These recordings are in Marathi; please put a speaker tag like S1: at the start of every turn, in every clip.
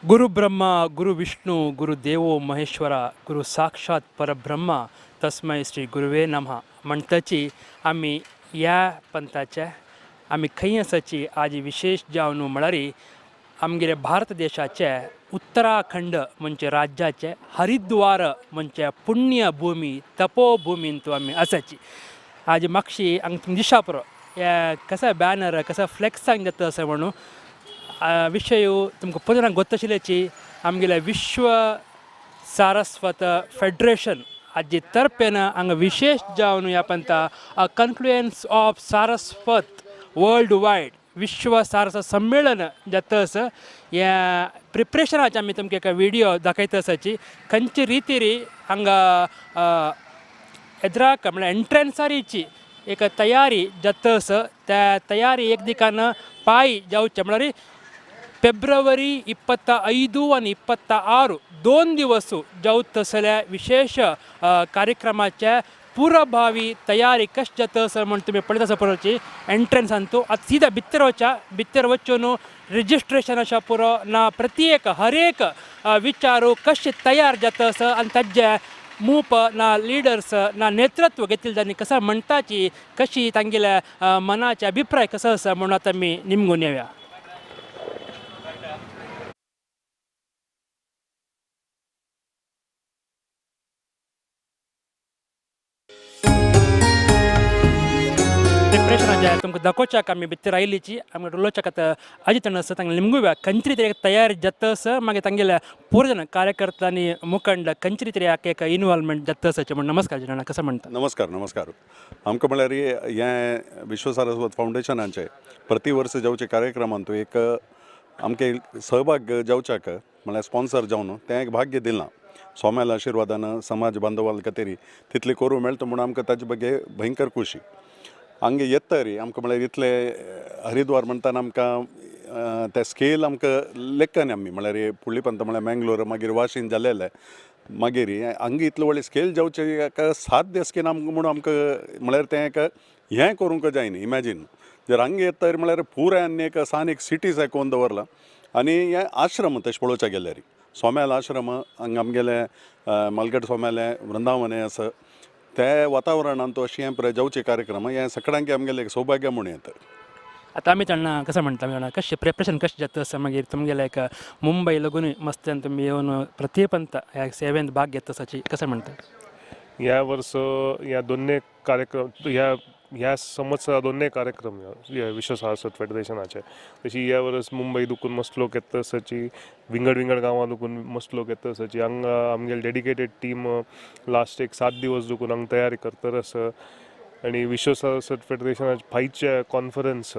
S1: गुरु ब्रह्मा गुरु विष्णू गुरु देवो महेश्वरा गुरु साक्षात परब्रह्मा तस्मै श्री गुरुवे नमः म्हणटाची आमी ह्या पंथाचे आमी खंय आसाची आज विशेष जावन म्हळ्यार आमगेले भारत देशाचे उत्तराखंड म्हणजे राज्याचे हरिद्वार म्हणजे पुण्यभूमी तपोभूमीन तो आमी आसाची आज मागशी हांगा दिशा पुरो हे कसा बॅनर कसा फ्लेक्स सांग जाता असं म्हणून विषय तुमकां पळोवनाक गोत्तशिल्ल्याची आमगेल्या विश्व सारस्वत फेडरेशन हाजे तर्फेन हांगा विशेष जावन ह्या पंथा कन्फ्लुएन्स ऑफ सारस्वत वर्ल्ड वायड विश्व सारस्वत संमेलन जाता आसा ह्या प्रिपरेशनाचे आमी तुमकां एका व्हिडिओ दाखयता आसाची खंयचे रितीरी हांगा एद्राक म्हळ्यार एंट्रन्सारीची एक तयारी जाता आसा त्या तयारी एक दिकान पाय जावचे म्हळ्यार ಫೆಬ್ರವರಿ 25 आणि 26 2 दिवस जावत असल्या विशेष कार्यक्रमाच्या पूर्वभावी तयारी कशी जाता असं म्हणून तुम्ही पळयता आसा पळोवची एंट्रन्स तो आता सीधा भितर वचून रजिस्ट्रेशन अशा पुरो ना प्रत्येक हर एक विचारू कशी तयार जाता असं आणि ताजे मूप ना लिडर्स ना नेतृत्व घेतलेले त्यांनी कसं म्हणटाची कशी तांगेल्या मनाचे अभिप्राय कसं आसा म्हणून आता मी निमगून येवया. प्रिपरेशनाच्या तुमकां दाखोवच्याक आमी भितर आयलीची आमी उलोवच्याक आतां अजित आसा तांकां लिमगुव्या खंयची तरी तयारी जाता आसा मागीर तांगेल्या पूर्ण कार्यकर्ता आनी मुखंड खंयची तरी एक इन्वॉल्वमेंट जाता आसाचें म्हणून नमस्कार जाणा कसं म्हणटा.
S2: नमस्कार आमकां म्हळ्यार हें विश्व सारस्वत फावंडेशनाचे प्रति वर्स जावचे कार्यक्रमांत एक आमके सहभाग जावच्याक म्हळ्यार स्पॉन्सर जावन तें एक भाग्य दिलां सोम्याल आशिर्वादान समाज बांदवाल खातीर तितली करूं मेळटा म्हणून आमकां ताजे बगे भयंकर खुशी. हांगा येता तरी आमकां म्हळ्यार इतले हरिद्वार म्हणटाना आमकां ते स्केल आमकां लेखन आमी म्हळ्यार फुडली पंत म्हळ्यार मँगलोर मागीर वाशीन जालेले मागीर हांगा इतले व्हडले स्केल जावचे एका साध्य स्केल आमकां म्हणून आमकां म्हळ्यार तें एक हें करूंक जायना इमॅजीन जर हांगा येता तरी म्हळ्यार पुराय आनी एक एक सिटीज कोन्न दवरला आनी हे आश्रम तशें पळोवचे गेल्यार सोम्याल आश्रम हांगा आमगेले मलगट सोम्याले वृंदावने आसा ते वातावरणान तो अशी हे जावचे कार्यक्रम हे सगळ्यांक आमगेले एक सौभाग्य म्हणून येता.
S1: आता आमी जाणा कसं म्हणटा कशें प्रिपरेशन कशें जाता आसा मागीर तुमगेल्या एक मुंबई लागून मस्त्यान तुमी येवन प्रतिपंत ह्या सेवेंत भाग घेता आसाची कसं म्हणटा.
S3: ह्या वर्स ह्या दोन्ही कार्यक्रम ह्या संवत्सरा दोन्ही कार्यक्रम विश्व सारस्वत फेडरेशनाचे तशी ह्या वर्स मुंबई दुखून मस्त लोक येता आसाची विंगड गांवां दुखून मस्त लोक येता आसाची हांगा आमगेले डेडिकेटेड टीम लास्ट एक 7 दिवस दुखून हांगा तयारी करता आसा आनी विश्व सारस्वत फेडरेशनाचे फायचे कॉन्फरन्स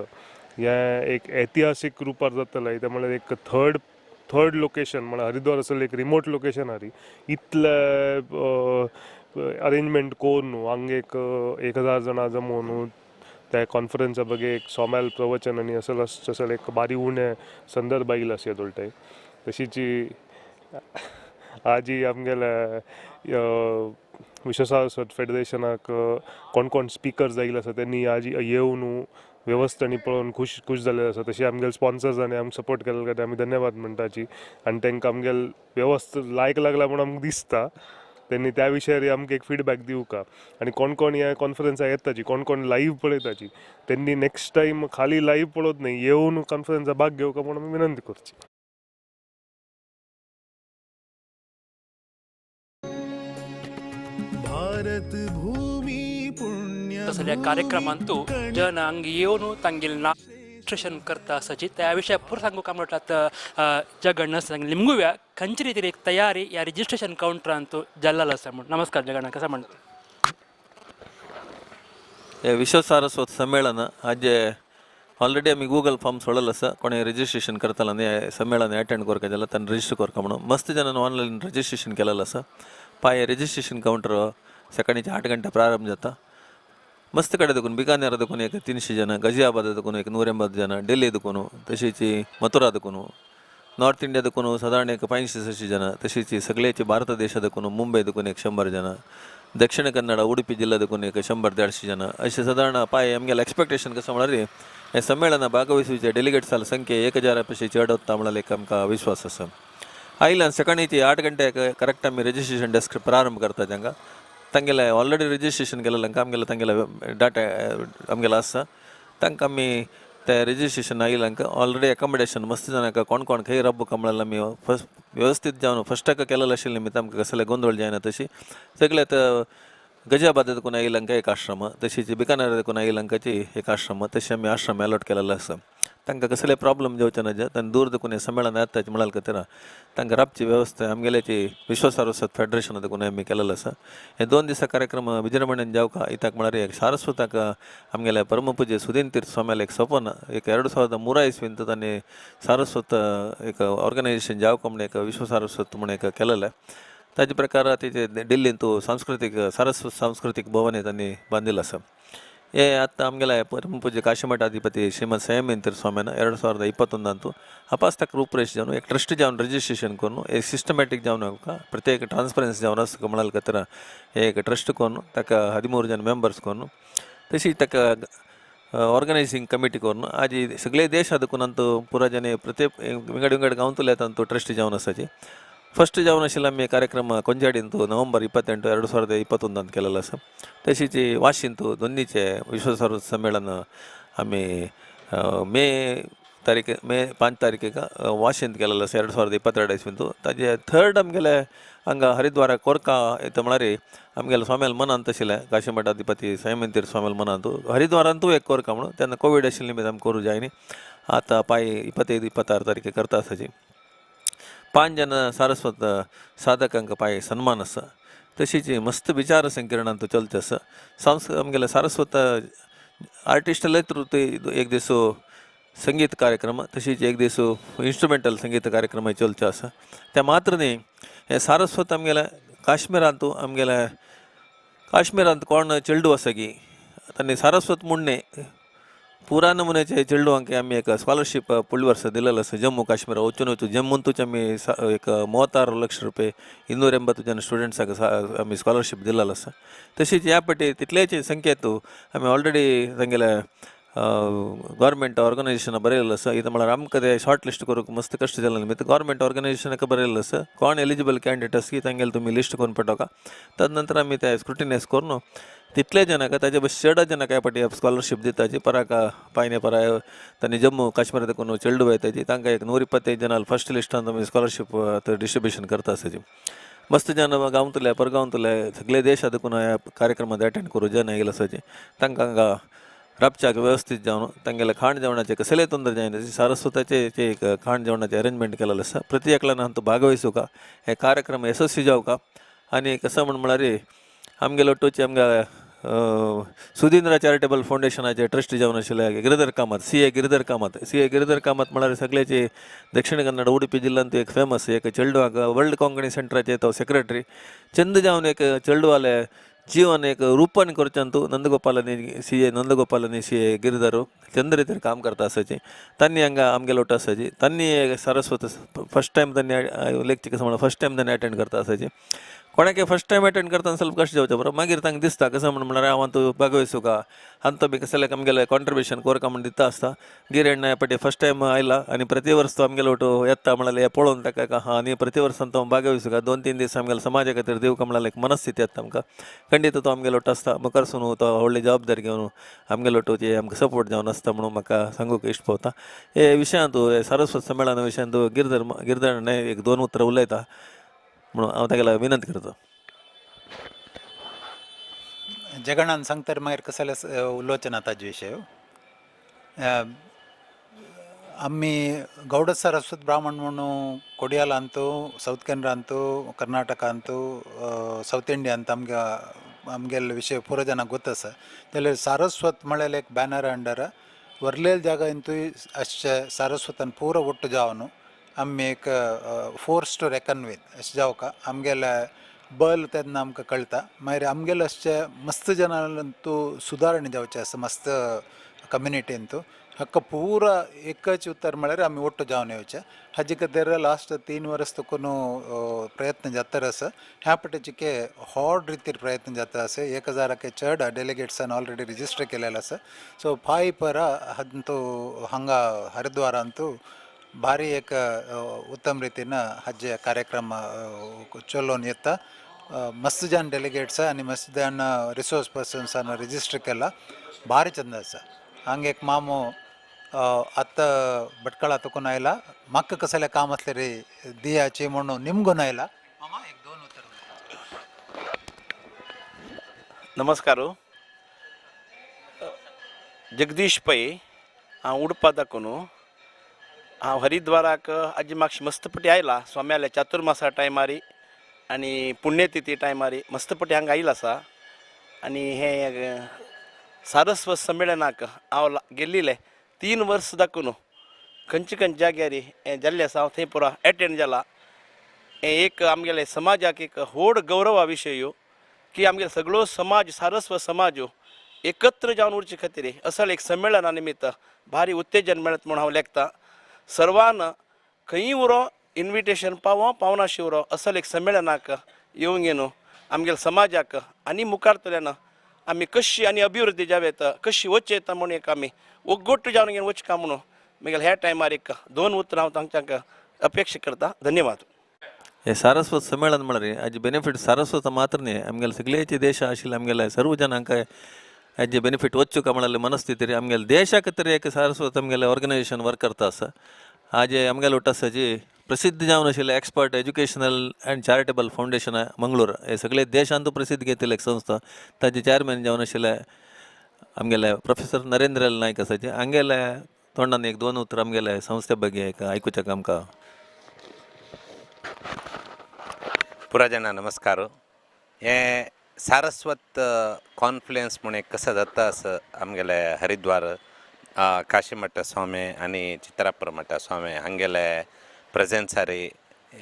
S3: हे एक ऐतिहासीक रुपार जातले ते म्हळ्यार एक थर्ड लोकेशन म्हळ्यार हरिद्वार आसलें एक रिमोट लोकेशन आरी इतले अरेंजमेंट करून हांगा एक 1000 जाणां जमोवन त्या कॉन्फरन्सा बगे एक सोम्याल प्रवचन आनी असल एक बारी उणें संदर्भ आयिल्लो आसा दोळटाय तशीची आज आमगेल्या विश्व सारस्वत फेडरेशनाक कोण स्पिकर्स आयिल्ले आसा त्यांनी आज येवन वेवस्थांनी पळोवन खूश जाल्ले आसा तशी आमगेले स्पॉन्सर्सांनी आमकां सपोर्ट केले खातीर आमी धन्यवाद म्हणटाची आनी तांकां आमगेले वेवस्था लायक लागला म्हणून आमकां दिसता त्यांनी त्या विशयार आमकां एक फीडबॅक दिवका आनी कोण ह्या कॉन्फरन्साक येताची कोण लाईव्ह पळयताची त्यांनी नेक्स्ट टायम खाली लाईव्ह पळोवत न्ही येवन कॉन्फरन्साक भाग घेवका म्हणून आमी विनंती करची.
S4: भारत भूमी पुण्य
S1: तसल्या कार्यक्रमांत जन हांगा येवन तांगेलें रजिस्ट्रेशन करता आसाची त्या विशया पुरो सांगूंक काय म्हणटात जगण्ण लिमगुव्या खंयची तरी एक तयारी ह्या रजिस्ट्रेशन कावंटरांत जाल्लो आसा म्हणून. नमस्कार जगण्णा कसं म्हणटा.
S5: हे विश्व सारस्वत संमेलन आज ऑलरेडी आमी गूगल फॉर्म सोडलेलो आसा कोणी रजिस्ट्रेशन करतालो आनी हे संमेलन अटेंड करता जाल्यार तांणी रजिस्टर करता म्हणून मस्त जणांनी ऑनलायन रजिस्ट्रेशन केलेलो आसा. पाय रजिस्ट्रेशन कावंटर सकाळीचे 8 गंटे प्रारंभ जाता. मस्त कಡೆ देखून बिकानेर देखून एक 300 जन गाजियाबाद देखून एक 180 जन ಡೆಲ್ಲಿ देखून तशीच मथुरा देखून नॉर्थ इंडिया देखून साधारण एक 500 जन तशीच सगळ्याची भारत देशा देखून मुंबई देखून एक 100 जन दक्षिण कन्नड उडुपी जिल्हा देखून एक 100-150 जन असे साधारण पाय आमगेले एक्सपेक्टेशन कसं म्हळ्यार हे संमेलन भागवहिसुचे डेलिगेट्सांची संख्या 1000 पेक्षा चड वता म्हणल्यार एक आमकां विश्वास आसा. आयल्यान सकाळीची 8 गंटेक करेक्ट आमी रजिस्ट्रेशन डेस्क प्रारंभ करता तांकां तांगेलें ऑलरेडी रजिस्ट्रेशन केलें तांकां आमगेलें डाटा आमगेलो आसा तांकां आमी ते रजिस्ट्रेशन आयिल्ल्यांक ऑलरेडी एकोमोडेशन मस्त जाणांक कोण कोण खंय राबूंक म्हणल्यार आमी फस्ट वेवस्थीत जावन फस्टाक केलेलें आशिल्लें निमित्त आमकां कसले गोंधळ जायना तशी सगळे गजाबाद देखून आयिल्ल्यांक एक आश्रम तशीच बिकानेर देखून आयिल्ल्यांकाची एक आश्रम तशें आमी आश्रम अलॉट केलेलो आसा तांकां कसले प्रॉब्लम जावचे ना तांणी दूर देखून हें संमेलन येताचे म्हणाल खातीर तांकां राबची वेवस्था आमगेल्याची विश्व सारस्वत फेडरेशन देखून आमी केलेलो आसा हे 2 दिसा कार्यक्रम विजृंभणेन जावका इताक म्हळ्यार एक सारस्वताक आमगेल्या परमपूज्य सुदीन तीर्थ स्वाम्याल एक सपन एक 2003 इसवीन तांणी सारस्वत एक ऑर्गनायजेशन जावका म्हणून एक विश्व सारस्वत म्हणून एक केलेलें ताजे प्रकार तिचे दिल्लीन तूं सांस्कृतीक सारस्वत सांस्कृतीक भवन तांणी बांदिल्लें आसा हे आतां आमगेले परमपूज्य काशीमठाधिपती श्रीमद संयमेन तीर्थ स्वाम्यान 2021 अपास्तक रूपरेश जावन एक ट्रस्ट जावन रजिस्ट्रेशन करून एक सिस्टमॅटीक जावन आमकां प्रत्येक ट्रान्सपरन्सी जावन आसा म्हणाल खातीर हे एक ट्रस्ट करून ताका 13 जन मेंबर्स करून तशी ताका ऑर्गनायझींग कमिटी करून आज सगळे देश देखून अंतू पुरा जने प्रत्येक विंगड विंगड गांवतले अंतू ट्रस्ट जावन आसाची फस्ट जावन आशिल्लो आमी कार्यक्रम ಕೊಂಜಾಡಿನ್ नोव्हेंबर 28 2021 केलेलो आसा तशीच वाशींत दोन्हीचे विश्व सारस्वत संमेलन आमी मे 5 तारीखेक वाशींत केलेलो आसा 2022 इसवीन ताजे थर्ड आमगेले हांगा हरिद्वारा कोरका येता म्हळ्यार आमगेले स्वाम्याल मनांत आशिल्ले काशीमठाधिपती संयमेन तीर्थ स्वाम्याल मनांत हरिद्वारांतूय एक कोरका म्हणून तेन्ना कोवीड आशिल्ले निमित्त आमकां करूं जायनी आतां 25-26 तारखेक करता आसाची 5 जन सारस्वत साधकांक पाय सन्मान आसा तशीच मस्त विचार संकिरणांत चलता आसा आमगेले सारस्वत आर्टिस्टाले थ्रू एक दीस संगीत कार्यक्रम तशीच एक दीस इन्स्ट्रुमेंटल संगीत कार्यक्रम चलचे आसा त्या मात्र न्ही हे सारस्वत आमगेले काश्मीरांत कोण चेडू आसा की तांणी सारस्वत म्हणणे पुरा नमुन्याचे चेडूंक आमी एक स्कॉलरशीप फुडल्या वर्सा दिलेलो आसा जम्मू काश्मीर वचून जम्मूंतूच आमी एक 36 लाख रुपये 280 जन स्टुडंट्सांक आमी स्कॉलरशीप दिलेलो आसा तशीच ह्या फाटी तितलेच संख्येत आमी ऑलरेडी तांगेले गव्हर्मेंट ऑर्गनायजेशनां बरयलेलो आसा इथं म्हळ्यार आमकां ते शॉर्ट लिस्ट करूंक मस्त कश्ट जालें निमित्त गव्हर्मेंट ऑर्गनायजेशनाक बरयलेलो आसा कोण एलिजिबल कॅन्डिडेट आसा की तांगेले तुमी लिस्ट करून पठोवका तद आमी ते स्क्रुटिनायज करून तितले जनाक ताजे चड जनाक ह्या फाटी स्कॉलरशीप दिताची पराका पायने पराय तांणी जम्मू काश्मीर देखून चेडू वयताची तांकां एक 125 जनाल फर्स्ट लिस्टान आमी स्कॉलरशीप डिस्ट्रिब्युशन करता आसाची मस्त जन गांवतले परगांवतले सगळे देश देखून ह्या कार्यक्रमात अटेंड करूं जन येयले आसाचे तांकां हांगा राबच्याक वेवस्थीत जावन तांगेले खाण जेवणाचे कसले तोंदर जायना सारस्वताचे एक खाण जेवणाचे अरेंजमेंट केलेलो आसा प्रति एकल्यान हांव भागवहिसूं हे कार्यक्रम यशस्वी जावका आनी कसं म्हळ्यार आमगेलो टोची आमगे सुधींद्र चॅरिटेबल फाउंडेशनाचे ट्रस्टी जावन आशिल्ले गिरिधर कामत सी ए गिरिधर कामत म्हळ्यार सगळेचे दक्षिण कन्नड उडुपी जिल्ल्यांत एक फेमस एक चेडूआक वर्ल्ड कोंकणी सेंटराचे तो सेक्रेटरी चंद जावन एक चेडूवाले जीवन एक रूपन करच्यांतू नंदगोपालानी सी ए गिरिधर चंद रितीर काम करता आसाची तांणी हांगा आमगे लोट आसाची तांणी सारस्वत फर्स्ट टायम तांणी लेक्चर कसं म्हणून फर्स्ट टायम तांणी अटेंड करता आसाची कोणाक फर्स्ट टायम अटेंड करतना ಸ್ವಲ್ಪ कश्ट जावचें बरो मागीर तांकां दिसता कसं म्हणल्यार हांव तूं भागवहिसूं का अंत बी कसले आमगेलें कॉन्ट्रिब्युशन कोरका म्हण दिता आसता गिरेण ह्या फाटी फर्स्ट टायम आयला आनी प्रति वर्स तो आमगेलो येता म्हळ्यार हें पळोवन ताका हा आनी प्रति वर्सान तो भागवहिसूं का 2-3 दीस आमगेल्या समाजा खातीर दिवका म्हळ्यार एक मनस्थिती येता आमकां खंडीत तो आमगेलो आसता मुखार सुनू तो व्हडली जबाबदारी घेवन आमगेलो टोची आमकां सपोर्ट जावन आसता म्हणून म्हाका सांगूक इश्ट पावता हे विशयांत सारस्वत संमेलना विशयांत गिरधर एक 2 उतरां उलयता म्हणून हांव तागेला विनंती करता
S6: जगणान सांगतर मागीर कसले उलोचना ताजे विशय आम्ही गौड सारस्वत ब्राह्मण म्हणून कोडियाला अंतू सौथ केनरा अंतू कर्नाटका अंतू सौथ इंडियांत आमगेले विषय पुरो जनाक गोतसा जाल्यार सारस्वत म्हळ्यार एक बॅनर अंडर वर्लेल जागा इंतू अशे सारस्वतान पुरो ಒಟ್ಟು जावन आमी एक फोर्स टू रेकन विथ अशें जावका आमगेले बल तेन्ना आमकां कळटा मागीर आमगेले अशे मस्त जनांतू सुदारणी जावचे आसा मस्त कम्युनिटींतू हाका पुरा एकच उत्तर म्हळ्यार आमी ಒಟ್ಟು जावन येवचे हाजे खातीर लास्ट 3 वर्स तकून प्रयत्न जाता आसा ह्या पटेचे हॉड रितीर प्रयत्न जाता आसा 1000ಕ್ಕೆ चड डेलिगेट्सान ऑलरेडी रिजिस्टर केलेलो आसा सो 5 पर हंतू हांगा हरिद्वारांतू भारी एक उत्तम रीतीनं हज कार्यक्रम चलोवन येता मस्त जान डेलिगेट्स आणि मस्त जान रिसोर्स पर्सन्स रजिस्टर केला भारी चंद आसा हांगा एक मामू आत्ता भटकळा तुकून आयला म्हाका कसले काम असले रे दियाचे म्हणून निमगून आयला मामा एक दोन उत्तर
S7: नमस्कार जगदीश पै हांव उडपा दाखून हांव हरिद्वाराक आज म्हाका मस्तपटी आयला स्वाम्याले चातुर्मासा टायमारी आनी पुण्यतिथी टायमारी मस्तपटी हांगा आयला आसा आनी हे सारस्वत संमेलनाक हांव गेल्ले 3 वर्स दाखून खंयचे खंयचे जाग्यार हें जाल्लें आसा हांव थंय पुरो एटेंड जाला हें एक आमगेले समाजाक एक व्हड गौरवा विशय की आमगे सगळो समाज सारस्वत समाज एकत्र जावन उरचे खातीर असल एक संमेलना निमित्त भारी उत्तेजन मेळत म्हूण हांव लेखता सर्वान खंयी उरो इन्विटेशन पावनाशी उरो असल एक संमेलनाक येवंक न्हू आमगे समाजाक आनी मुखारतल्यान आमी कशी आनी अभिवृद्धी जावेत कशी वच येता म्हूण एक आमी ओगोट्ट जावन घेवन वचका म्हणून म्हगेल्या ह्या टायमार एक 2 उतरां हांव तांच्याक अपेक्षा करता धन्यवाद
S5: हे सारस्वत संमेलन म्हळ्यार हाजे बेनिफीट सारस्वत मात्र न्ही आमगेले सगळेचे देश आशिल्ले आमगेले सर्व जनांक हाजे बेनिफीट वचूं का म्हळ्यार मनस्थिती आमगेले देशाक तरी एक सारस्वत आमगेले ऑर्गनायझेशन वर्क करता आसा हाजे आमगेले उट्टासाची प्रसिद्ध जावन आशिल्ले expert educational and charitable foundation Mangalore हे सगळे देशांत प्रसिद्ध घेतिल्ले एक संस्था ताजे चॅरमॅन जावन आशिल्ले आमगेले प्रोफेसर नरेंद्र नायक आसाचे हांगेले तोंडान एक 2 उतरां आमगेले संस्थे ಬಗ್ಗೆ एक आयकुचें आमकां
S8: पुराजना नमस्कार हे सारस्वत कॉन्फ्लुएन्स म्हणून एक कसं जाता असं आमगेले हरिद्वार काशीमठ स्वामी आणि चित्रापूर मठ स्वामी हांगेले प्रेझेन्सारी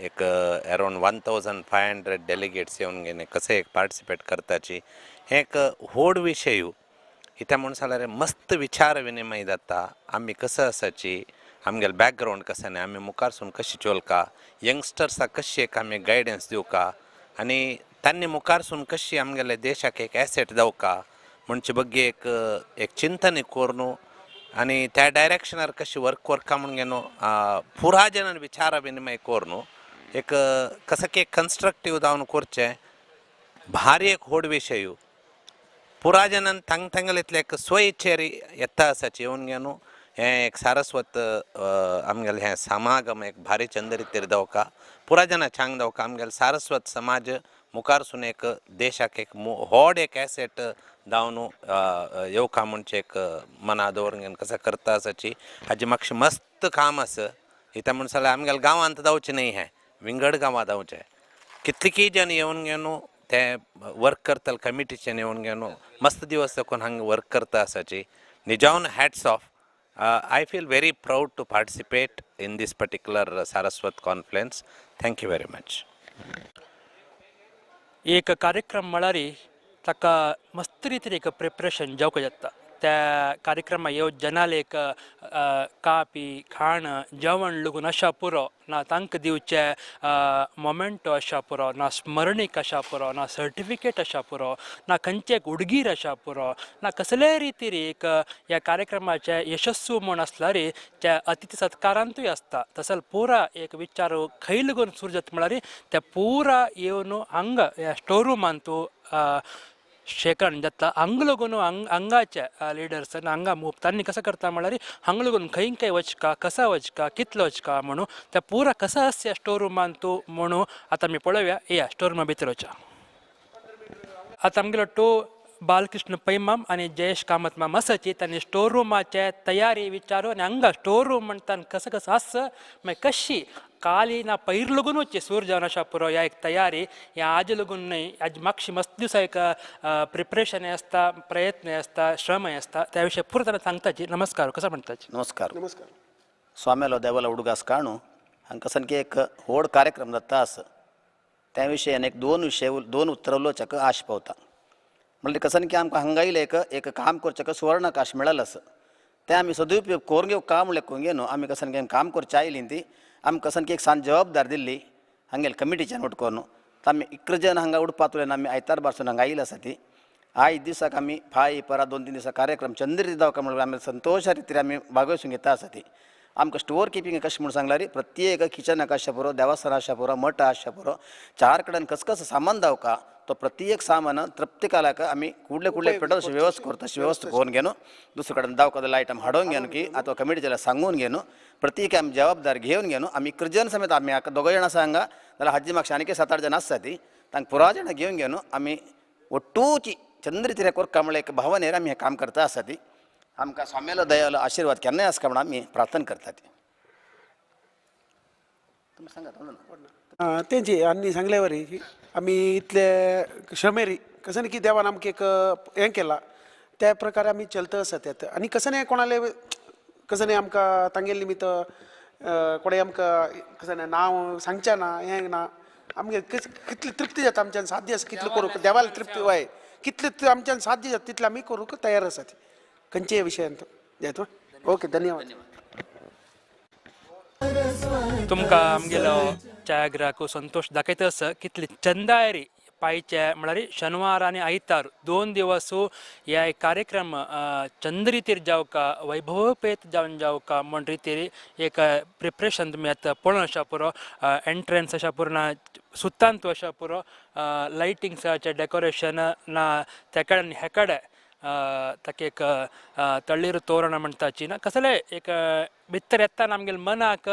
S8: एक अराउंड 1500 डेलिगेट्स येवन घेवन कसे एक पार्टिसिपेट करताची हे एक व्हड विशय इथे म्हणून जाल्यार मस्त विचार विनिमय जाता आमी कसं आसाची आमगेले बॅकग्राऊंड कसं नाही आमी मुखारसून कशी चोलका यंगस्टर्साक कशी एक आमी गायडन्स दिवका आनी तांणी मुखारसून कशी आमगेले देशाक एक एसेट जावका म्हणचे बग्गे एक चिंतन कोरनू आनी त्या डायरेक्शनार कशी वर्क करका म्हणून घेनो पुरा जनान विचार विनिमय कोरनू एक कसं की एक कन्स्ट्रक्टीव जावन करचें भारी एक व्हड विशय पुरा जनान तांगेले एक स्वइच्छेर येता आसाची येवन घेनू हें एक सारस्वत आमगेले हें समागम एक भारी चंद रितीर जावका पुरा जना छांग जावका आमगेले सारस्वत समाज मुखारसून एक देशाक एक व्हड एक एसेट जावन येवका म्हणचे एक मना दवरून घेवन कसं करता आसाची हाजी म्हाका मस्त काम आसा इथं म्हणून जाल्यार आमगेले गांवांत जावचें न्ही हें विंगड गांवां जावचें कितलींय जन येवन घेवन ते वर्क करतले कमिटीचें येवन घेवन मस्त दिवस देखून हांगा वर्क करता आसाची निजावन hats off I feel very proud to participate in this particular Saraswat conference. Thank you very much.
S1: एक कार्यक्रम म्हळ्यार ताका मस्त रितीन एक प्रिपरेशन जावंक जाता त्या कार्यक्रमा येवं जनाले एक कापी खाण जेवण लगून अशा पुरो ना तांकां दिवचे मोमेंटो अशा पुरो ना स्मरणीक अशा पुरो ना सर्टिफिकेट अशा पुरो ना खंयचे एक उडगीर अशा पुरो ना कसले रितीर एक ह्या कार्यक्रमाचे यशस्वी म्हूण आसल्यार त्या अतिथी सत्कारांतूय आसता तसल पुरा एक विचार खंय लागून सुरू जाता म्हळ्यार त्या पुरा येवन हांगा ह्या स्टोर रुमांतू शेखरण जाता हांगा लागून हांगाच्या लिडर्स हांगा तांणी कसं करता म्हळ्यार हांगा लागून खंय खंय वचका कसा वचका कितलो वचका म्हणून त्या पुरा कसा आसया स्टोर रुमान तूं म्हणून आतां आमी पळोवया या स्टोर रुमा भितर वचा आतां आमगेलो बालकृष्ण पैमाम आणि जयेश कामत माम आसाची तांणी स्टोर रुमाचे तयारी विचारू आनी हांगा स्टोर रूम म्हणटा कसं कसं आस मागीर कशी काली ना पयर लागून वच्चे सूर जावन अशा पुरो ह्या एक तयारी ह्या आज लागून न्हय आज मागशी मस्त दिवसा एक प्रिपरेशनय आसता प्रयत्न आसता श्रमय आसता त्या विशयी पुरो ताणें सांगताची नमस्कार कसं म्हणटाची
S9: नमस्कार स्वाम्यालो देवाला उडगास काणू हांगा कसन एक व्हड कार्यक्रम जाता आसा त्या विशयान एक दोन उतरां उलोवच्याक आश पावता म्हणजे कसन की आमकां हांगा येयले एक काम करच्याक सुवर्णकाश मेळ्ळेलें आसा तें आमी सदुपयोग करून घेवं काम म्हणलें न्हू आमी कसन की काम करची आयलीं ती आमी कसन की एक सांज जबाबदार दिल्ली हांगेले कमिटीच्यान उठकोन आमी इकरा जन हांगा उडपाक तुलेन आमी आयतार बारसून हांगा आयिल्ले आसा ती आयज दिसाक आमी फाय परा 2-3 दिसा कार्यक्रम चंद्र जावका म्हणून आमी संतोशा रितीन आमी भागवसून घेता आसा ती आमकां स्टोर किपींग कशें म्हूण सांगल्यार प्रत्येक किचनाक आसचें पुरो देवस्थान आसचें पुरो मठ आसचें पुरो चार कडेन कसं सामान जावका तो प्रत्येक सामान प्रत्येकाक आमी कुडले पेटोवपाची वेवस्था करता तशी वेवस्था करून घेवन दुसरे कडेन जावका लायट आमी हाडून घेवन की अथवा कमिटीच्या सांगून घेवन प्रत्येक आमी जबाबदारी घेवन घेवन आमी इकरा जण समेत आमी दोगां जाणां सांगा जाल्यार हाजी म्हाका आनीक 7-8 जाणां आसता ती तांकां पुराय जाणां घेवन आमी ಒಟ್ಟೂಚಿ ಚಂದ್ರತಿರೆ ಕೊರ್ಕಮಳೆ एक भावनेर आमी हें काम करता आसा ती आमकां स्वामेलो दयालो आशिर्वाद केन्नाय आसका म्हणून आमी प्रार्थना करता ती तुमी सांगात
S10: तेंची आनी सांगले वरी आमी इतले श्रमेरी कसं की देवान आमकां एक हें केला त्या प्रकारे आमी चलता आसात तेत आनी कसं नाही कोणाले कसं नाही आमकां तांगेले निमित्त कोणें आमकां कसं नाही नांव सांगचें ना हें ना आमगे कितली तृप्ती जाता आमच्यान साध्य आसा कितलें करूंक देवाला तृप्ती वय कितलें आमच्यान साध्य जाता तितलें आमी करूंक तयार आसा ती खंयच्याय विशयांत देत ओके धन्यवाद
S1: तुमकां आमगेलो छायाग्राहक संतोष दाखयता आसा कितली चंदायरी पायचे म्हळ्यार शनिवार आनी आयतार 2 दिवस ह्या कार्यक्रम चंद रितीर जावका वैभवपेत जावन जावका म्हण रितीर एक प्रिपरेशन तुमी आतां पळोवन आसा पुरो एंट्रन्स आसा पुरो ना सुत्तांत आसा पुरो लायटिंग्साचें डेकोरेशन ना ते कडेन हे कडेन ताका एक तळीर तोरण म्हणटाची ना कसले एक भितर येता आमगेले मनाक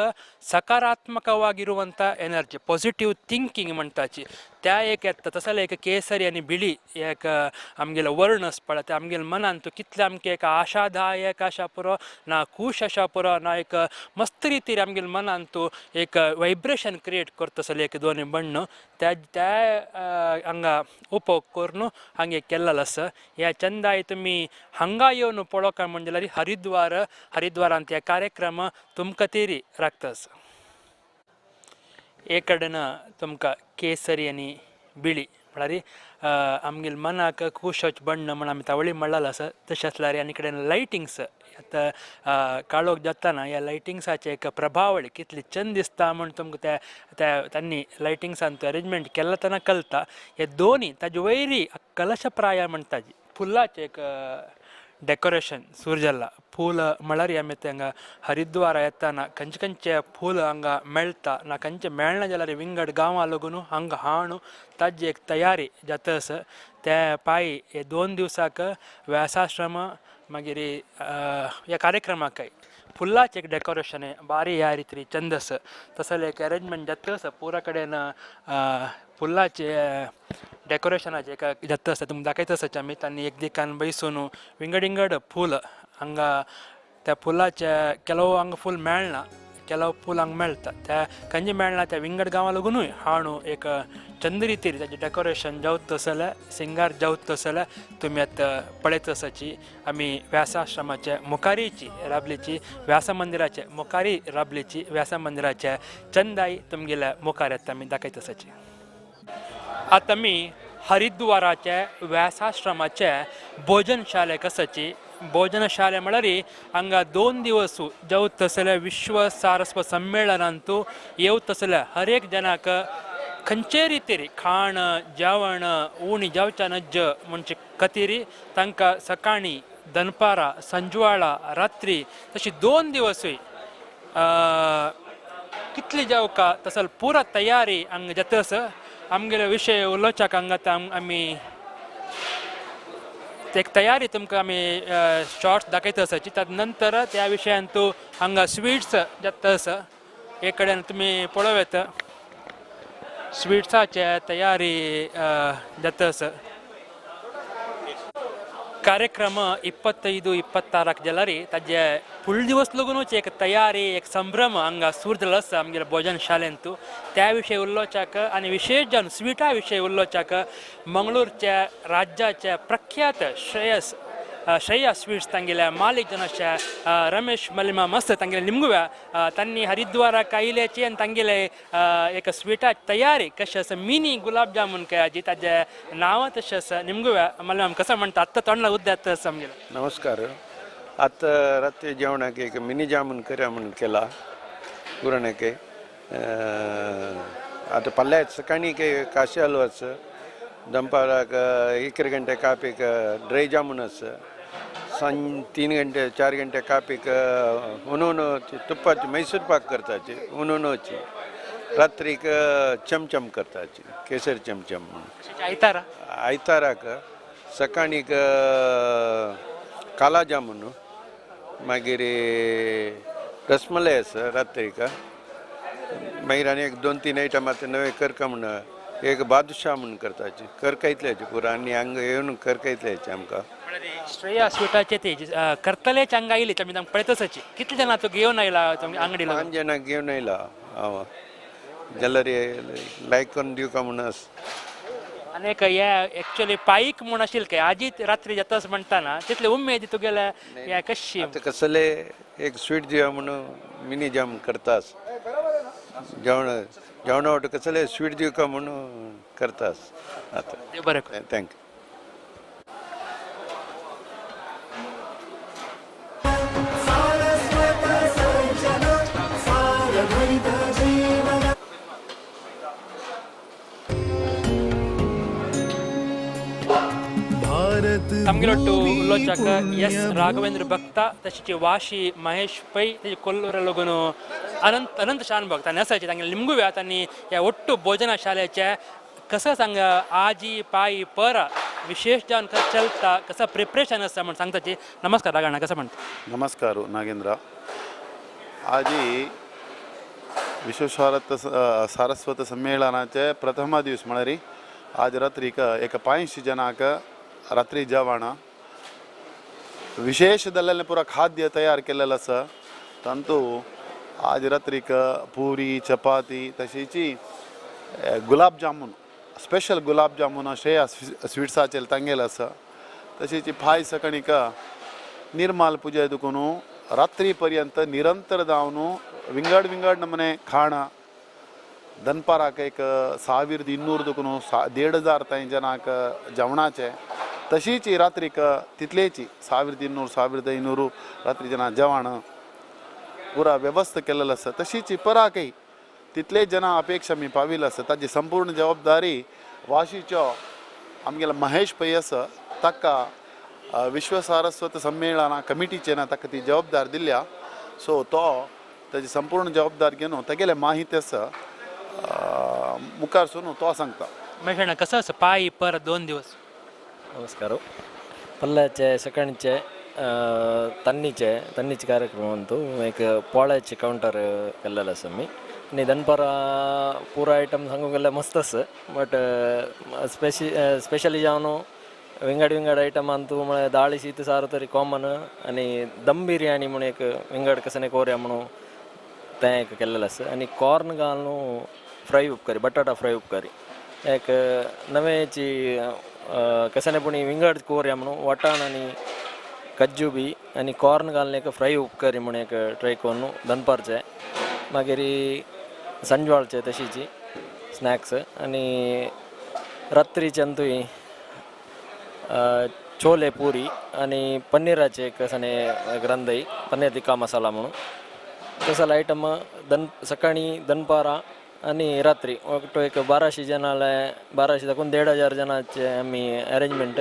S1: सकारात्मकವಾಗಿರುವಂಥ एनर्जी पॉझिटिव्ह थिंकिंग म्हणटाची त्या एक येता तसले एक केसरी आनी बिळी एक आमगेलो वर्ण आसा पळय ते आमगेले मनान तो कितले आमकां एक आशादायक आसा पुरो ना खूश आसा पुरो ना एक मस्त रितीर आमगेले मनान तो एक वायब्रेशन क्रिएट करता तसले एक दोन बण्ण त्या हांगा उपोग करून हांगे केल्लो आसा ह्या चंदाय तुमी हांगा येवन पळोवका म्हणजे जाल्यार हरिद्वारांत ह्या कार्यक्रम तुमकां तेरी राखतास एक कडेन तुमकां केसरी आनी बिळी म्हळ्यार आमगेले मनाक खूश बण्ण म्हण आमी तावळी म्हणलेलो आसा तशें आसल्यार आनी कडेन लायटिंग्स आतां काळोख जाताना ह्या लायटिंग्साचे एक प्रभावळी कितली चंद दिसता म्हण तुमकां त्यांनी लायटिंग्सान अरेंजमेंट केला तेन्ना कळटा हे दोनी ताजे वयरी कलशप्राय म्हणटाची फुलाचे एक डेकोरेशन सुरू जाला फूल म्हळ्यार आमी हांगा हरिद्वार येताना खंयचे खंयचे फूल हांगा मेळटा ना खंयचे मेळना जाल्यार विंगड गांवां लागून हांगा हाडून ताजी एक तयारी जाता आसा त्या पायी हे 2 दिवसाक व्यासाश्रम मागीर ह्या कार्यक्रमाकय फुलाचें एक डेकोरेशन बारी ह्या रितीन चंद आसा तसले एक अरेंजमेंट जाता आसा पुरा कडेन फुलाचे डेकोरेशनाचे एक जाता आसा तुमकां दाखयता आसा आमी तांणी एक दिकान बैसून विंगड फूल हांगा त्या फुलाचे केलो हांगा फूल मेळना केलो फूल हांगा मेळटा त्या खंयचे मेळना त्या विंगड गांवां लागूनूय हाडून एक चंद रितीर ताचें डेकोरेशन जावता तसलें सिंगार जावता तसलें तुमी आतां पळयता आसाची आमी व्यासाश्रमाचे मुखारीची राबलेची व्यासा मंदिराचे मुखारी राबलेची व्यासा मंदिराचे चंदाई तुमगेल्या मुखार येता आमी दाखयता आसाची आतां आमी हरिद्वाराचे व्यासाश्रमाचे भोजनशालेक आसाची भोजनशाले म्हळ्यार हांगा 2 दिवस जावता तसले विश्व सारस्वत संमेलनांतू येवता तसले हर एक जनाक खंयचे रितीर खाण जेवण उणी जावच्या नज म्हणजे खातीर तांकां सकाळीं दनपारां संजवाळा रात्री तशी 2 दिवसूय कितली जावका तसल पुरा तयारी हांगा जाता आसा आमगेले विशय उलोवच्याक हांगा आमी एक तयारी तुमकां आमी शॉर्ट्स दाखयता आसाची ताजे नंतर त्या विशयान तूं हांगा स्वीट्स जाता आसा एक कडेन तुमी पळोव येता स्वीट्साचे तयारी जाता आसा कार्यक्रम 25-26 जाल्यार ताजे फुडले दिवस लागूनच एक तयारी एक संभ्रम हांगा सुरू जालो आसा आमगेल्या भोजनशाळेंत त्या विशयी उलोवच्याक आनी विशेश जावन स्विटा विशयी उलोवच्याक मंगळूरच्या राज्याचे प्रख्यात श्रेया स्वीट्स तांगेल्या मालीक जन आसा रमेश मलिमा मस्त तांगेले निमगुव्या तांणी हरिद्वाराक आयल्याची आनी तांगेले एक स्विटाची तयारी कशी आसा मिनी गुलाब जामून कयाची ताजें नांव तशें आसा निमगुव्या मलिमा कसं म्हणटा आत्तां तोंडला उद्यात आसा आमगेलें
S11: नमस्कार आत्ता रात्री जेवणाक एक मिनी जामून करया म्हणून केला पुरणके आतां पल्ल्या सकाळीं काशी हलवो आसा दनपाराक 1 गंटे कापेक ड्राय जामून आसा सांज 3 घंटे 4 घंटे कापीक उन्नोची तुपाची मैसूर पाक करताची उन्नोची रात्रीक चमचम करताची केसर चमचम
S1: आयतारा
S11: आयताराक सकाळीक काला जामून मागीर रसमलाई आसा रात्रीक मागीर आनी एक 2-3 आयटम आतां नवे करका म्हण एक बादशाह म्हणून करताची करकयतल्याची पुरो आनी हांगा येवन करकयतल्याची आमकां
S1: श्रेया स्वीटाचे ते करतलेच हांगा आयले तुमी तांकां पळयतच कितले जाणां तूं घेवन आयला तुमच्या अंगडीला
S11: 5 जाणां घेवन आयला हांव जाल्यार लायक करून दिवका म्हणून
S1: आनी हे एक्चुअली पायीक म्हूण आशिल्लें काय आजीत रात्री जातास म्हणटाना तितले उमेद तुगेल्या हे कशी
S11: आतां कसले एक स्वीट दिवया म्हणून मिनी जाम करतास जेवणा वाट कसले स्वीट दिवका म्हणून करतास आतां
S1: बरें
S11: थँक्यू
S1: तमगिलोट्टू उल्लोचक एस राघवेंद्र भक्ता तशेंच वाशी महेश पै तेजे कोल्लूर लोगून अनंत अनंत शान भक्त आनी असायचे तांगे निमगू व्यात आनी ह्या ಒಟ್ಟು भोजना शालेचे कसं सांग आजी पायी पर विशेष जावन कसं चलता कसं प्रिपरेशन आसा म्हणून सांगताची नमस्कार रागणा कसं म्हणटा
S2: नमस्कार नागेंद्र आजी विश्व सारस्वत संमेलनाचे प्रथम दिवस म्हळ्यार आज रात्रीक एक 500 जनाक रात्री जेवण विशेष जाल्लें पुरो खाद्य तयार केलेलें आसा तांतू आज रात्रीक पुरी चपाती तशीची गुलाब जामून स्पेशल गुलाब जामून अशें स्वीट्साचेर तांगेल आसा तशीची फाय सकाळीक निर्माल पुजे दुखून रात्री पर्यंत निरंतर जावन विंगड विंगड नमने खाण दनपाराक एक 1200 दुखून 1500 ताईं जनाक जेवणाचे तशीच रात्रीक तितलेची 1200-1500 रात्री जना जेवण पुरा व्यवस्था केलेलं आसा तशीच पराकय तितले जना अपेक्षा मी पाविल्लो आसा ताजी संपूर्ण जबाबदारी वाशीचो आमगेलो महेश पै आसा ताका विश्व सारस्वत संमेलना कमिटीचे ना ताका ती जबाबदार दिल्या सो तो ताजी संपूर्ण जबाबदारी घेवन तेगेले माहिती आसा मुखार सुनू तो सांगता
S1: मेळना कसं आसा पायी पर 2 दिवस
S12: नमस्कार पल्ल्याचे सकाळचे तन्नीचे कार्यक्रम अंतू एक पोळ्याचे काउंटर केल्लेलो आसा मी आनी दनपारा पुरो आयटम सांगूंक गेल्यार मस्त आसा बट स्पेशली जावन विंगड आयटम अंतू म्हळ्यार दाळी शीत सार तरी कॉमन आनी दम बिर्याणी म्हणून एक विंगड कसं कोरया म्हणून तें एक केल्लेलें आसा आनी कॉर्न घालून फ्राय उपकारी बटाटा फ्राय उपकारी एक नवेची कसं पुणी विंगड कोरया म्हणून वटाण आनी कज्जू बी आनी कॉर्न घालून एक फ्राय उपकारी म्हणून एक ट्राय करून दनपारचे मागीर संजवाळचे तशीची स्नॅक्स आनी रात्रीचे अंतूय छोले पुरी आनी पनीराचे एक ग्रंथई पनीर टिक्का मसाला म्हणून तसं आयटम सकाळी दनपारा आनी रात्री तो एक 1200 जनाले 1200 दाखवून 1500 जनाचे आमी अरेंजमेंट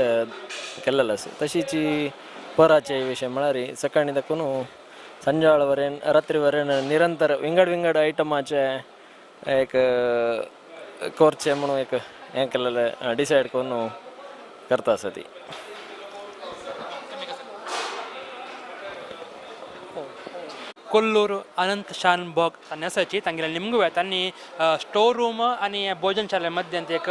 S12: केल्लेलो आसा तशीची पराचे विशय म्हळ्यार सकाळी दाखवून संजाळ वरेन रात्री वरेन निरंतर विंगड आयटमाचे एक कोरचे म्हणून एक हें केल्लेलें डिसायड करून करता आसा ती
S1: कोल्लूर अनंत शान भक्त आनी असाची तांगेले निमगू वेत आनी स्टोर रूम आनी भोजनशाले मध्यांत एक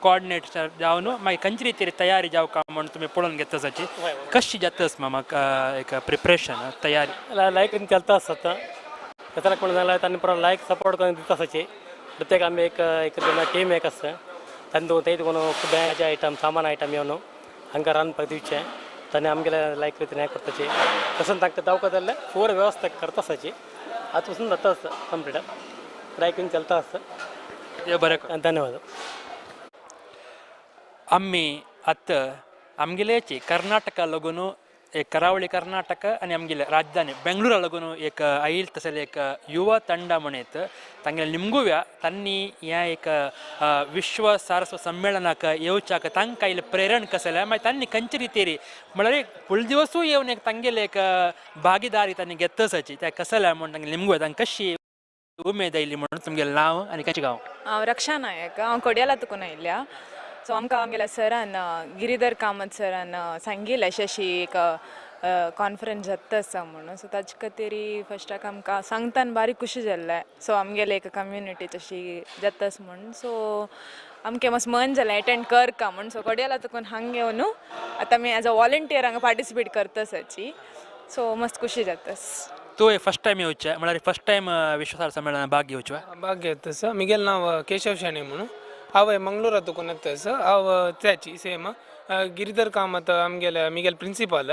S1: कोऑर्डिनेट जावन मागीर खंयची रितीर तयारी जावका म्हणून तुमी पळोवन घेता आसाची कशी जातास म्हाका एक प्रिपरेशन तयारी
S13: लायक चलता आसता कचरा कोण जाल्यार तांणी परत लायक सपोर्ट करून दिता आसाची प्रत्येक आमी एक टीम एक आसा तांतूं ते कोण फुडाचे आयटम सामान आयटम येवन हांकां रांदपाक दिवचे ताणें आमगेले लायक रितीन हें करपाचें तसोन तांकां जावका जाल्यार पूर वेवस्था करता आसाची आतां पासून जाता आसता कंप्लीट लायक चलता आसता
S1: बरें
S13: धन्यवाद
S1: आम्ही आतां आमगेलेची कर्नाटका लागून एक करावळी कर्नाटक आणि आमगेले राजधानी बेंगळूर लागून एक आईल तसले एक युवा तंड म्हणत तांगेले निमगुव्या तन्नी या एक विश्व सारस्वत संमेलनाक येवचाक तांग कायले प्रेरण कसले मागीर तांणी खंयचे रितीरी म्हळ्यार फुल दिवसूय येवन एक तांगेले एक भागीदारी तांणी घेतसाची त्या कसले म्हणून तांगेले निमगुव्या तांकां कशी उमेद आयली म्हणून तुमगेलें नांव आनी खंयचें गांव?
S14: हांव रक्षा नायक, हांव कोड्याला तुकून आयिल्ल्या. सो आमकां आमगेल्या सरान गिरीधर कामत सरान सांगिल्लें अशी एक कॉन्फरन्स जाता आसा म्हणून. सो ताजे खातीर फस्टाक आमकां सांगताना बारीक खुशी जाल्लें. सो आमगेले एक कम्युनिटी तशी जाता आसा म्हणून. सो आमकां मस्त मन जालें एटेंड करका म्हणून. सो कोड्याला तुकून हांगा येवन आतां आमी एज अ वॉलंटियर हांगा पार्टिसिपेट करता आसाची. सो मस्त खुशी जाता.
S1: तूं फर्स्ट टायम येवचें म्हळ्यार फर्स्ट टायम विश्व सारस्वत संमेलनात भाग घेवचें?
S15: भाग घेता सर. म्हगेलें नांव केशव शेणे म्हणून. हांव मंगळूरा तुकून येता सर. हांव त्याची सेम गिरीधर कामत म्हगेले प्रिंसिपल.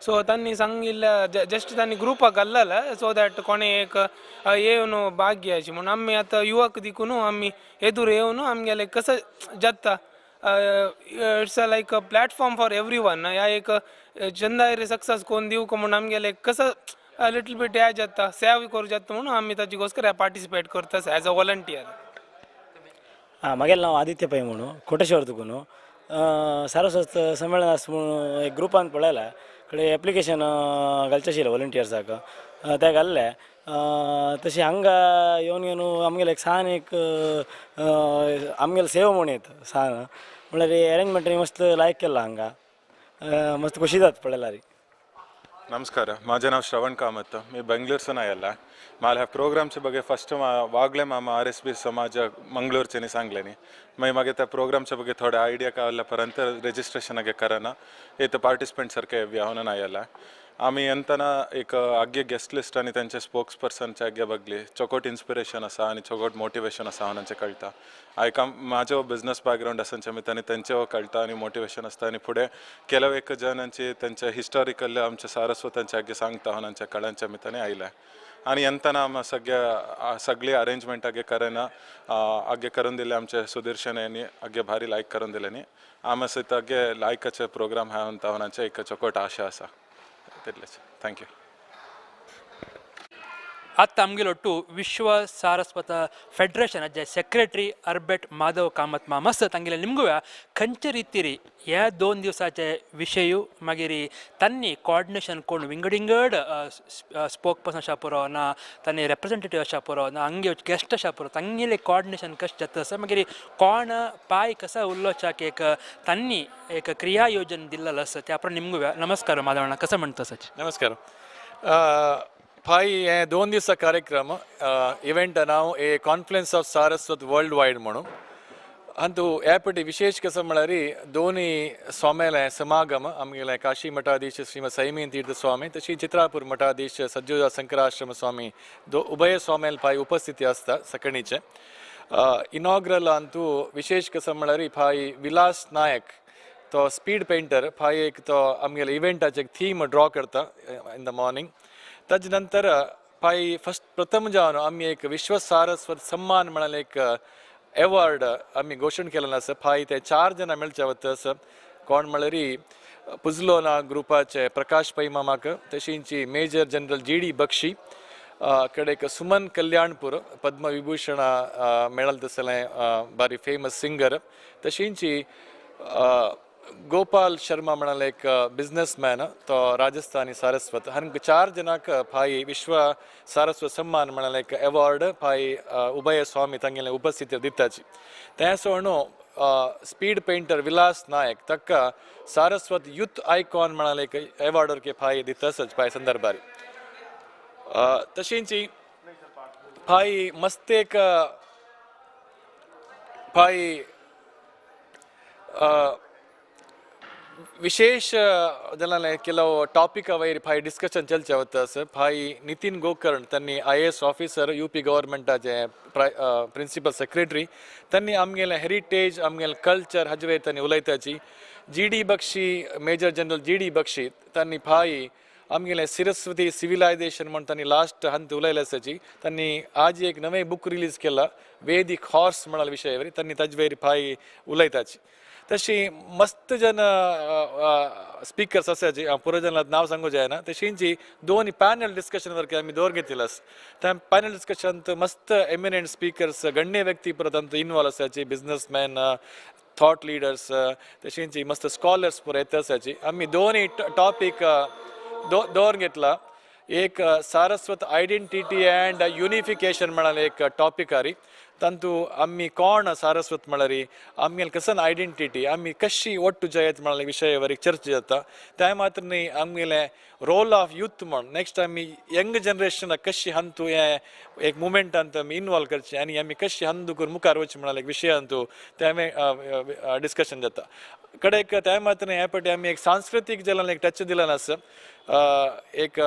S15: सो तांणी सांगिल्लें जस्ट तांणी ग्रुपाक घाल्लेलें सो दॅट कोणे एक येवन भाग घेवची म्हणून. आमी आतां युवक देखून आमी येदूर येवन आमगेलें कसं जाता it's like a platform for every one. ह्या एक चंदायरी सक्सेस कोण दिवक म्हणून आमगेलें कसं लिटल बीट हें जाता सेव करूं जाता म्हणून आमी ताजेकोसकर पार्टिसिपेट करता एज अ वॉलंटियर.
S16: म्हगेलें नांव आदित्य पै म्हणून कोटेश्वर तुकून. सारस्वत संमेलन आसा म्हणून एक ग्रुपान पळयला कडेन एप्लिकेशन घालचें आशिल्लें वॉलंटियर्साक तें घाल्लें. तशें हांगा येवन येवन आमगेलें एक सान एक आमगेलें सेव म्हणून येता सान म्हळ्यार अरेंजमेंट मस्त लायक केला हांगा. मस्त खुशी जाता पळयल्यार.
S17: ನಮಸ್ಕಾರ माझे नाव श्रवण कामत. मी ಬೆಂಗಳೂರು आयला. मला ह्या प्रोग्रामचे बघे फर्स्ट वागले मामा RSB समाज मंगळूरचे सांगलेनी मागीर मागे त्या प्रोग्रामचे बघे थोडे आयडिया कावल्या पर्यंत रजिस्ट्रेशनागे करना येतं पार्टिसिपेंट सारखे व्याहून आयला. आम्ही येतना एक आगे गेस्ट लिस्ट आणि त्यांचे स्पोक्स पर्सनचे आगे बघली चोकोट इन्स्पिरेशन आसा आणि चोकोट मोटिवेशन आसा हांचे कळटा. आयका म्हाजो बिझनेस बॅकग्राऊंड आसा मितांनी तेंचे कळटा आणि मोटिवेशन आसता आणि फुडें केलो एक जणांची त्यांचे हिस्टॉरिकल आमच्या सारस्वतांचे आगे सांगता हांचे कळांच्या मितांनी आयल्या. आणि येतना आम सगळी अरेंजमेंट आगे करना आगे करून दिले आमचे सुदर्शनांनी आगे भारी लायक करून दिल्यांनी. आम सहित आगे लायकाचे प्रोग्राम हा हांचे एक चोकोट आशा आसा. तितलेच. थँक्यू.
S1: आत्ता आमगेलो टू विश्व सारस्वत फेडरेशनाचे सेक्रेटरी अर्बेट माधव कामत मस्त तांगेले निमगुव्या खंयचे रितीरी ह्या 2 दिवसाचे विशय मागीर तांणी कोऑर्डिनेशन कोण विंगडिंगड स्पोक पर्सन आसा पुरो ना तांणी रेप्रेझेंटेटिव्ह आसा पुरो ना हांगे गेस्ट आसा पुरो तांगेले कोऑर्डिनेशन कशें जाता आसा मागीर कोण पाय कसा उरलोचाक एक तांणी एक क्रिया योजन दिल्लेलो आसा त्या प्रमाणे निमगुव्या. नमस्कार माधवಣ್ಣ कसं म्हणता सच?
S18: नमस्कार. हे 2 दिवसा कार्यक्रम event now A confluence of Saraswat world wide म्हणून अंतू यापटी विशेष कसं म्हळ्यार दोन्ही स्वाम्याले समागम आमगेले काशी मठाधीश श्रीमद सैमीन तीर्थ स्वामी तशी चित्रापूर मठाधीश सज्जोजा शंकराश्रम स्वामी उभय स्वाम्याल पाय उपस्थिती असता सकणीचे. इनॉग्रल अंतू विशेष कसं म्हळ्यार पाय विलास नायक तो स्पीड पेंटर पाय एक तो आमगेले इवेंटाचे एक थीम ड्रॉ करता इन द मॉर्निंग. ताजे नंतर पाय फर्स्ट प्रथम जावन आमी एक विश्व सारस्वत सम्मान म्हणून एक एवॉर्ड आमी घोषण केलेलो आसा. पाय ते 4 जण मेळचे वतस कोण म्हळ्यार पुजलोना ग्रुपाचे प्रकाश पै मामाक तशींची मेजर जनरल GD बक्षी कडेक सुमन कल्याणपूर पद्मविभूषण मेळल तसलें बारी फेमस सिंगर तशींची गोपाल शर्मा म्हणून एक बिझनेसमॅन तो राजस्थानी सारस्वत हांकां 4 जणांक पाय विश्व सारस्वत सम्मान म्हणून एक एवॉर्ड पाय उभय स्वामी तांगेले उपस्थिती दिताची. ते सोडून स्पीड पेंटर विलास नायक ताका सारस्वत यूथ आयकॉन म्हणून एक एवॉर्ड के पाय दिताच पाय संदर्भार. तशींची पाय मस्त एक पाय विशेष जनाले ಕೆಲವು ಟಾಪಿಕ್ ಅವೈರ್ ಫೈ ಡಿಸ್ಕಷನ್ ಚಲ್ಚೆ ಅವತ್ತಸ್ ಫೈ ನಿತಿನ್ ಗೋಕರ್ಣ್ ತನ್ನಿ IAS ಆಫೀಸರ್ UP ಗವರ್ಮೆಂಟ್ ಆಜೆ ಪ್ರಿನ್ಸಿಪಲ್ ಸೆಕ್ರೆಟರಿ ತನ್ನಿ ಆಮ್ಗೆಲ ಹೆರಿಟೇಜ್ ಆಮ್ಗೆಲ ಕಲ್ಚರ್ ಹಜವೆ ತನ್ನಿ ಉಲೈತಾಚಿ GD Bakshi major general GD Bakshi तन्नी फाई आमगेले सरस्वती सिविलायझेशन म्हणून त्यांनी लास्ट हंत उलयले आसाची. त्यांनी आज एक नवे बुक रिलीज केला वेदिक हॉर्स म्हणा विषयावर त्यांनी ताजे वयर फाई उलयताची. तशी मस्त जन स्पीकर्स असायचे पुरो जन नाव सांगू जायना तशींची दोन्ही पॅनल डिस्कशन वरती आम्ही दवर घेतलेलास त्या पॅनल डिस्कशन मस्त एमिनेंट स्पीकर्स गण्य व्यक्ती परत इन्वॉल्व असायचे बिझनेसमॅन थॉट लिडर्स तशींची मस्त स्कॉलर्स पुरो येत असायची आम्ही दोन्ही टॉपिक दवर घेतला एक सारस्वत आयडेंटिटी अँड युनिफिकेशन म्हणाले एक टॉपिक आरी तंतू आम्ही कोण सारस्वत म्हळरी आम्ही कसन आयडेंटिटी आम्ही कशी ಒಟ್ಟು जयत म्हणाले विषयावर चर्चा जाता त्या मात्र नाही आम्ही रोल ऑफ यूथ म्हण नेक्स्ट आम्ही यंग जनरेशन कशी हंतू एक मुवमेंट ಅಂತ इन्वॉल्व करचे आणि आम्ही कशी हंदू करून मुखार वच म्हणाले विषय अंतू त्या डिस्कशन जाता कडेक त्या मात्र नाही यापटी आम्ही एक सांस्कृतिक जलन एक टच दिला नस एक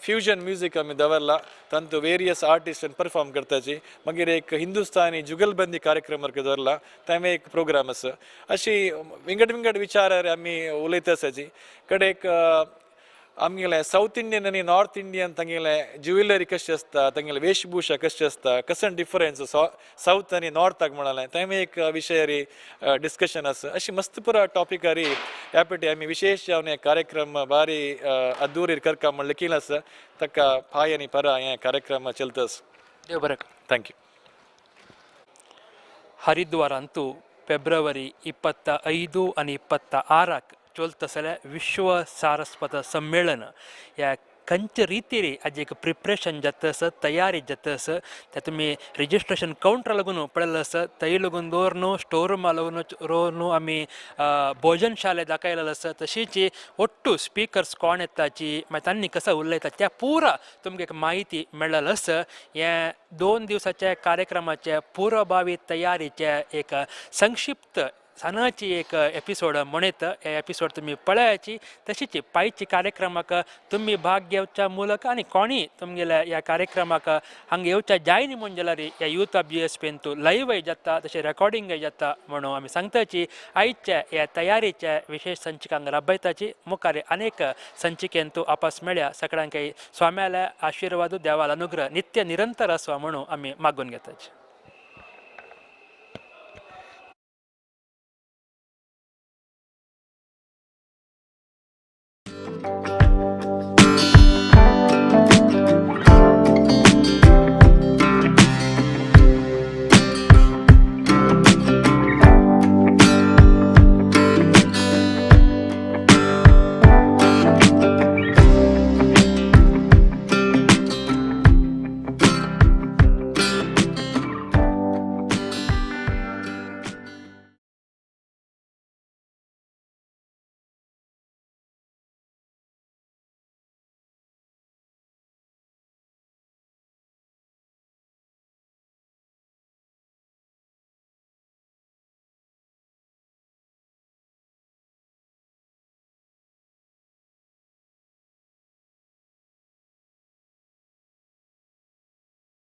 S18: फ्युजन म्युझिक आम्ही दवरला तंतू वेरियस आर्टिस्ट परफॉर्म करताची मागीर एक हिंदुस्तानी जुगलबंदी कार्यक्रम दवरला त्यामुळे एक प्रोग्राम आसा अशी विंगड विचार आम्ही उलयत आसाची कडेक आमगेले साऊथ इंडियन आणि नॉर्थ इंडियन तांगेले ज्युवेलरी कशी असता तांगेले वेशभूषा कशी असता कसन डिफरन्स साऊथ आणि नॉर्थाक म्हणाले त्यामुळे एक विषयारी डिस्कशन आसा अशी मस्त पुरा टॉपिक आरी यापटी आम्ही विशेष जावन कार्यक्रम बारी अद्धूरी करका म्हण लेखील आसा ताका पाय आणि परा हे कार्यक्रम चलतस
S1: देव बरें
S18: ಥ್ಯಾಂಕ್ ಯು
S1: ಹರಿದ್ವಾರ ಅಂತೂ ಫೆಬ್ರವರಿ 25 आणि 26 चोलतसल्या विश्व सारस्वत संमेलन या खंच रितीरी आज एक प्रिपरेशन जातस तयारी जातस त्या तुम्ही रजिस्ट्रेशन काउंटर लागून पडलंस तई लागून दवरनू स्टोर रूमा लागून रोवनू आम्ही भोजन शाले दाखयलेलंस तशीची ಒಟ್ಟು स्पीकर्स कोण येताची मागीर तांणी कसं उलयता त्या पुरा तुमकां एक माहिती मेळलंस हे 2 दिवसाच्या कार्यक्रमाच्या पूर्वभावी तयारीच्या एक संक्षिप्त सणाची एक एपिसोड म्हणत हे एपिसोड तुम्ही पळयाची तशीच पायची कार्यक्रमाक तुम्ही भाग घेवच्या मूलक आणि कोणी तुमगेल्या या कार्यक्रमाक हांगा येवच्या जाय न्ही म्हण जाल्यार ह्या यूथ ऑफ GSB तूं लायव्हय जाता तशें रेकॉर्डिंगय जाता म्हणून आमी सांगताची आयच्या ह्या तयारीच्या विशेष संचिकांक राबयताची मुखार अनेक संचिकेन तूं आपास मेळ्या सगळ्यांक स्वाम्याल्या आशिर्वाद देवाल अनुग्रह नित्य निरंतर आसवा म्हणून आमी मागून घेताची.